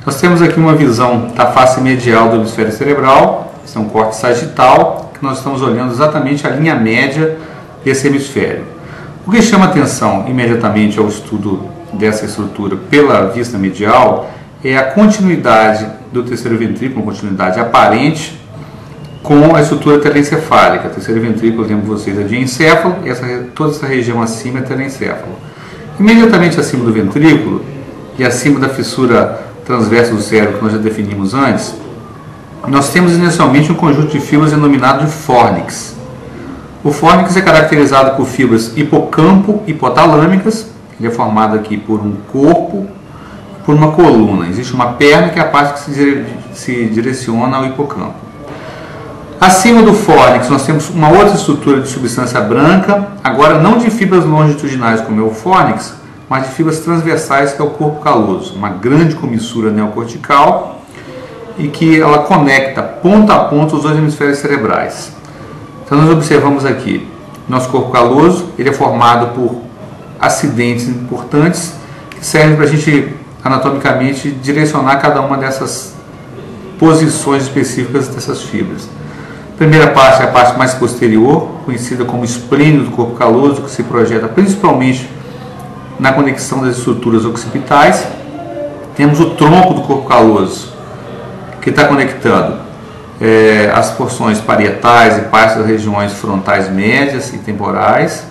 Nós temos aqui uma visão da face medial do hemisfério cerebral, esse é um corte sagital, que nós estamos olhando exatamente a linha média desse hemisfério. O que chama atenção imediatamente ao estudo dessa estrutura pela vista medial é a continuidade do terceiro ventrículo, uma continuidade aparente com a estrutura telencefálica. O terceiro ventrículo, lembro vocês, é diencéfalo, e toda essa região acima é telencéfalo. Imediatamente acima do ventrículo e acima da fissura transversa do cérebro que nós já definimos antes, nós temos inicialmente um conjunto de fibras denominado de fórnix. O fórnix é caracterizado por fibras hipocampo-hipotalâmicas, ele é formado aqui por um corpo, por uma coluna. Existe uma perna que é a parte que se direciona ao hipocampo. Acima do fórnix nós temos uma outra estrutura de substância branca, agora não de fibras longitudinais como é o fórnix, mas de fibras transversais, que é o corpo caloso, uma grande comissura neocortical e que ela conecta ponta a ponta os dois hemisférios cerebrais. Então nós observamos aqui, nosso corpo caloso, ele é formado por acidentes importantes que servem para a gente anatomicamente direcionar cada uma dessas posições específicas dessas fibras. A primeira parte é a parte mais posterior, conhecida como esplênio do corpo caloso, que se projeta principalmente na conexão das estruturas occipitais. Temos o tronco do corpo caloso, que está conectando as porções parietais e partes das regiões frontais médias e temporais.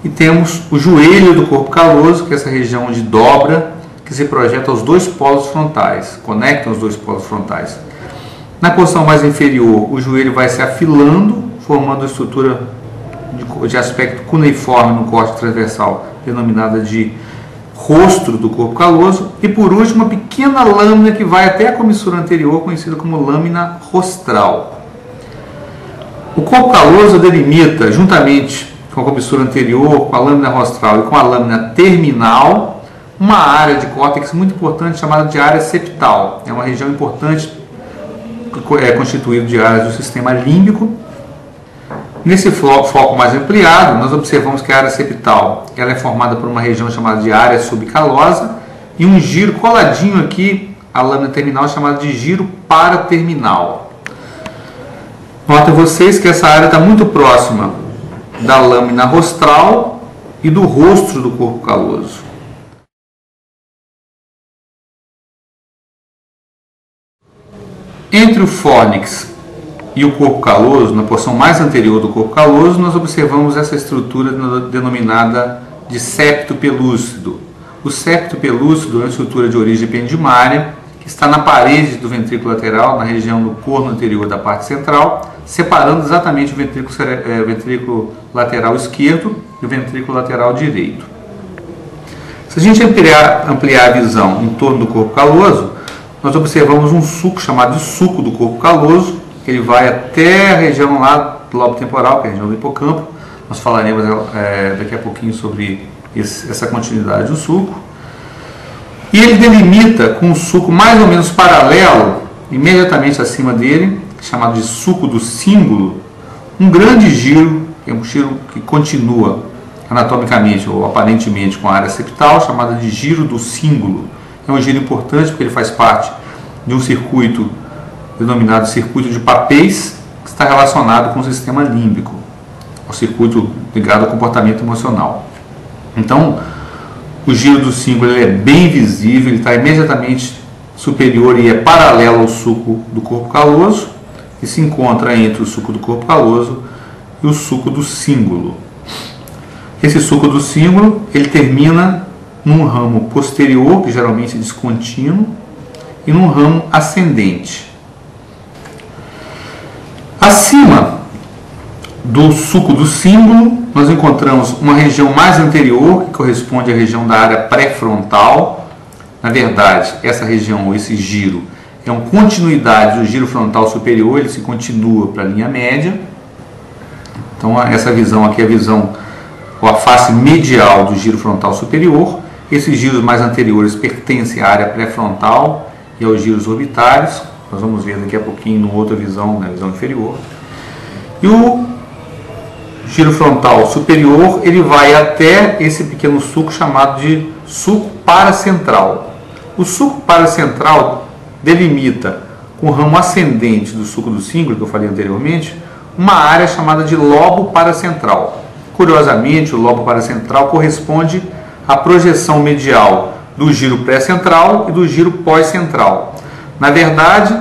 E temos o joelho do corpo caloso, que é essa região de dobra, que se projeta aos dois polos frontais, conectam os dois polos frontais. Na porção mais inferior, o joelho vai se afilando, formando a estrutura de aspecto cuneiforme no corte transversal, denominada de rostro do corpo caloso. E por último, uma pequena lâmina que vai até a comissura anterior, conhecida como lâmina rostral. O corpo caloso delimita, juntamente com a comissura anterior, com a lâmina rostral e com a lâmina terminal, uma área de córtex muito importante chamada de área septal. É uma região importante, é constituído de áreas do sistema límbico. Nesse foco mais ampliado, nós observamos que a área septal ela é formada por uma região chamada de área subcalosa e um giro coladinho aqui, a lâmina terminal, chamada de giro paraterminal. Notem vocês que essa área está muito próxima da lâmina rostral e do rostro do corpo caloso. Entre o fórnix e o corpo caloso, na porção mais anterior do corpo caloso, nós observamos essa estrutura denominada de septo pelúcido. O septo pelúcido é uma estrutura de origem ependimária que está na parede do ventrículo lateral, na região do corno anterior da parte central, separando exatamente o ventrículo lateral esquerdo e o ventrículo lateral direito. Se a gente ampliar a visão em torno do corpo caloso, nós observamos um suco chamado de suco do corpo caloso. Ele vai até a região lá do lobo temporal, que é a região do hipocampo. Nós falaremos daqui a pouquinho sobre essa continuidade do suco. E ele delimita com um suco mais ou menos paralelo, imediatamente acima dele, chamado de suco do símbolo, um grande giro, que é um giro que continua anatomicamente ou aparentemente com a área septal, chamada de giro do símbolo. É um giro importante porque ele faz parte de um circuito denominado circuito de papéis, que está relacionado com o sistema límbico, o circuito ligado ao comportamento emocional. Então, o giro do símbolo ele é bem visível, ele está imediatamente superior e é paralelo ao suco do corpo caloso, e se encontra entre o suco do corpo caloso e o suco do símbolo. Esse suco do símbolo ele termina num ramo posterior, que geralmente é descontínuo, e num ramo ascendente. Acima do suco do símbolo, nós encontramos uma região mais anterior, que corresponde à região da área pré-frontal. Na verdade, essa região, ou esse giro, é uma continuidade do giro frontal superior, ele se continua para a linha média. Então, essa visão aqui é a visão, ou a face medial do giro frontal superior. Esses giros mais anteriores pertencem à área pré-frontal e aos giros orbitários. Nós vamos ver daqui a pouquinho numa outra visão, na visão inferior. E o giro frontal superior, ele vai até esse pequeno suco chamado de suco paracentral. O sulco paracentral delimita, com o ramo ascendente do sulco do cíngulo, que eu falei anteriormente, uma área chamada de lobo paracentral. Curiosamente, o lobo paracentral corresponde à projeção medial do giro pré-central e do giro pós-central. Na verdade,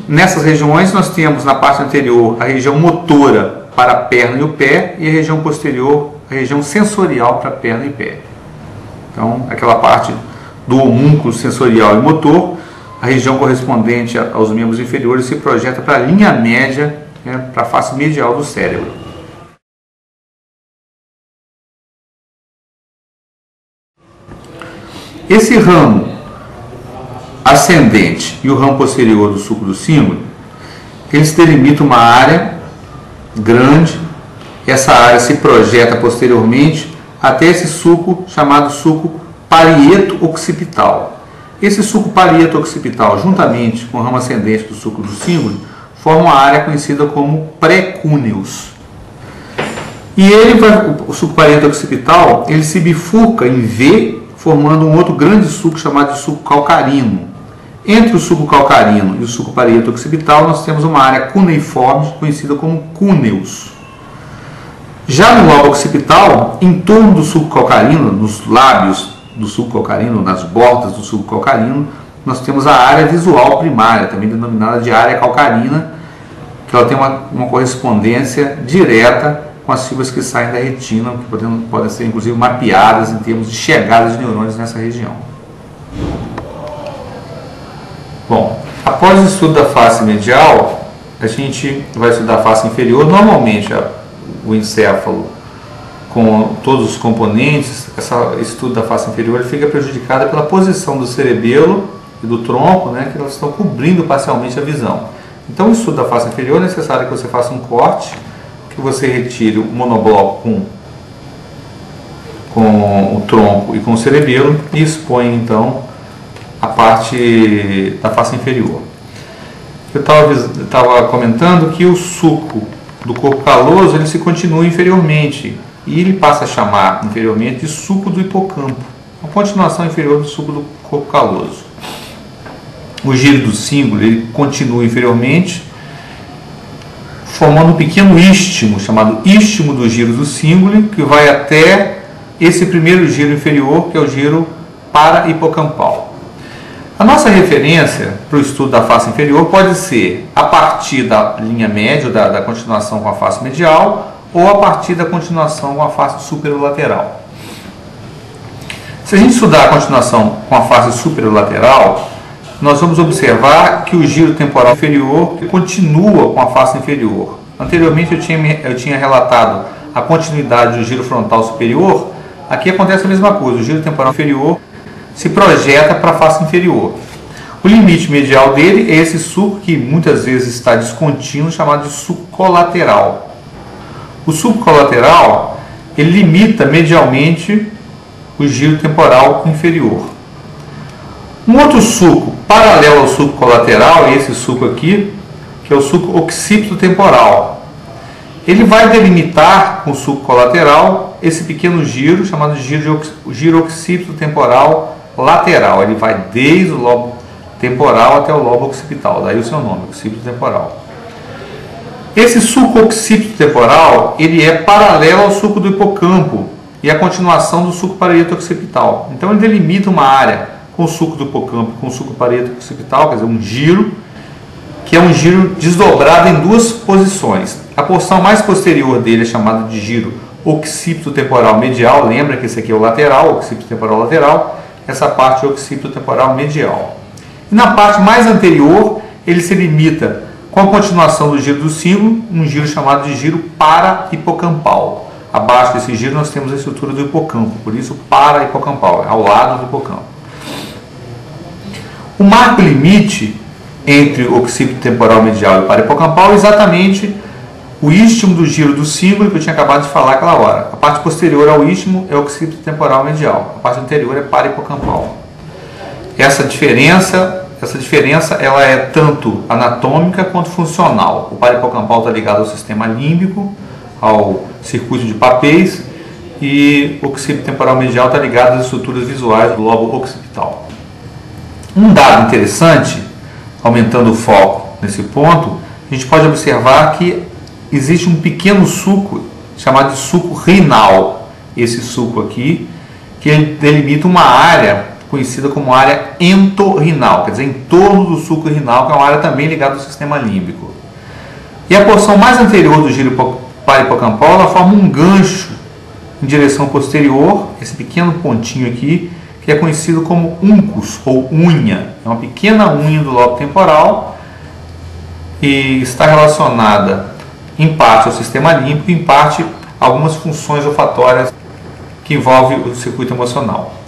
nessas regiões nós temos na parte anterior a região motora para a perna e o pé, e a região posterior, a região sensorial para a perna e pé. Então, aquela parte do homúnculo sensorial e motor, a região correspondente aos membros inferiores se projeta para a linha média, né, para a face medial do cérebro. Esse ramo ascendente e o ramo posterior do sulco do cíngulo, eles delimitam uma área grande. Essa área se projeta posteriormente até esse sulco chamado sulco parieto-occipital. Esse sulco parieto-occipital, juntamente com o ramo ascendente do sulco do cíngulo, forma uma área conhecida como pré-cúneus. E o sulco parieto-occipital, ele se bifurca em V, formando um outro grande sulco chamado de sulco calcarino. Entre o sulco calcarino e o sulco parieto-occipital, nós temos uma área cuneiforme conhecida como cúneus. Já no lobo occipital, em torno do sulco calcarino, nos lábios do sulco calcarino, nas bordas do sulco calcarino, nós temos a área visual primária, também denominada de área calcarina, que ela tem uma correspondência direta com as fibras que saem da retina, que podem ser inclusive mapeadas em termos de chegadas de neurônios nessa região. Bom, após o estudo da face medial, a gente vai estudar a face inferior. Normalmente o encéfalo, com todos os componentes, esse estudo da face inferior ele fica prejudicado pela posição do cerebelo e do tronco, né, que elas estão cobrindo parcialmente a visão. Então, o estudo da face inferior é necessário que você faça um corte, que você retire o monobloco com o tronco e com o cerebelo e expõe então a parte da face inferior. Eu estava comentando que o suco do corpo caloso ele se continua inferiormente e ele passa a chamar inferiormente de suco do hipocampo, a continuação inferior do suco do corpo caloso. O giro do cíngulo ele continua inferiormente, formando um pequeno istmo, chamado istmo do giro do cíngulo, que vai até esse primeiro giro inferior, que é o giro para-hipocampal. A nossa referência para o estudo da face inferior pode ser a partir da linha média, da continuação com a face medial, ou a partir da continuação com a face superolateral. Se a gente estudar a continuação com a face superolateral, nós vamos observar que o giro temporal inferior continua com a face inferior. Anteriormente eu tinha relatado a continuidade do giro frontal superior. Aqui acontece a mesma coisa, o giro temporal inferior se projeta para a face inferior. O limite medial dele é esse sulco que muitas vezes está descontínuo, chamado de sulco colateral. O sulco colateral ele limita medialmente o giro temporal inferior. Um outro sulco paralelo ao sulco colateral é esse sulco aqui, que é o sulco occipito temporal. Ele vai delimitar com o sulco colateral esse pequeno giro, chamado de giro occipito temporal lateral. Ele vai desde o lobo temporal até o lobo occipital, daí o seu nome, occipito temporal. Esse sulco occipito temporal ele é paralelo ao sulco do hipocampo e a continuação do sulco parieto-occipital. Então ele delimita uma área com o sulco do hipocampo, com o sulco parieto-occipital, quer dizer, um giro, que é um giro desdobrado em duas posições. A porção mais posterior dele é chamada de giro occipito temporal medial, lembra que esse aqui é o lateral, occipito temporal lateral, essa parte é o occipito temporal medial. E na parte mais anterior, ele se limita com a continuação do giro do cíngulo, um giro chamado de giro para-hipocampal. Abaixo desse giro nós temos a estrutura do hipocampo, por isso para-hipocampal, ao lado do hipocampo. O marco limite entre o occipito temporal medial e o para-hipocampal é exatamente o istmo do giro do cíngulo que eu tinha acabado de falar aquela hora. A parte posterior ao istmo é o occipito temporal medial, a parte anterior é para-hipocampal. Essa diferença ela é tanto anatômica quanto funcional. O para-hipocampal está ligado ao sistema límbico, ao circuito de papéis, e o occipito temporal medial está ligado às estruturas visuais do lobo occipital. Um dado interessante, aumentando o foco nesse ponto, a gente pode observar que existe um pequeno suco chamado de suco renal. Esse suco aqui, que ele delimita uma área conhecida como área entorrinal, quer dizer, em torno do suco renal, que é uma área também ligada ao sistema límbico. E a porção mais anterior do giro parahipocampal, ela forma um gancho em direção posterior, esse pequeno pontinho aqui, que é conhecido como uncus ou unha. É uma pequena unha do lobo temporal e está relacionada em parte ao sistema límbico e em parte a algumas funções olfatórias que envolvem o circuito emocional.